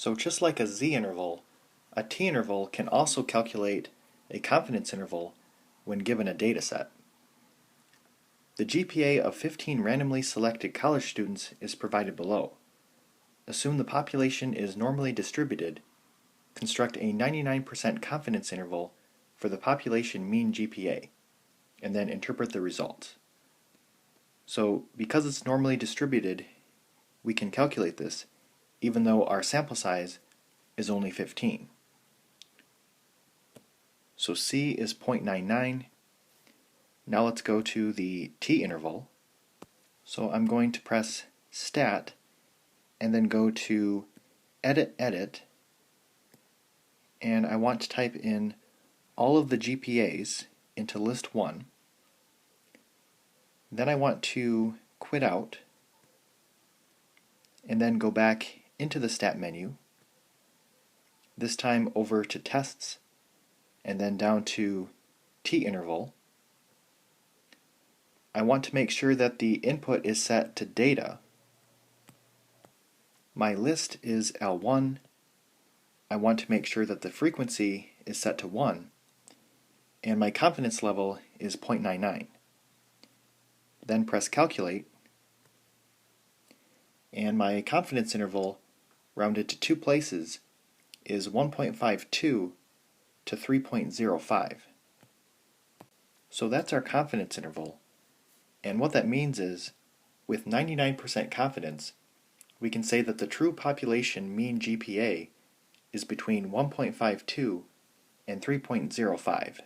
So just like a z-interval, a t-interval can also calculate a confidence interval when given a dataset. The GPA of 15 randomly selected college students is provided below. Assume the population is normally distributed. Construct a 99% confidence interval for the population mean GPA, and then interpret the results. So because it's normally distributed, we can calculate this even though our sample size is only 15. So C is 0.99. Now let's go to the t-interval. So I'm going to press Stat and then go to Edit, and I want to type in all of the GPAs into list 1. Then I want to quit out and then go back into the Stat menu, this time over to Tests and then down to t-interval. I want to make sure that the input is set to data. My list is L1. I want to make sure that the frequency is set to 1, and my confidence level is 0.99. Then press Calculate, and my confidence interval, rounded to 2 places, is 1.52 to 3.05. So that's our confidence interval, and what that means is, with 99% confidence, we can say that the true population mean GPA is between 1.52 and 3.05.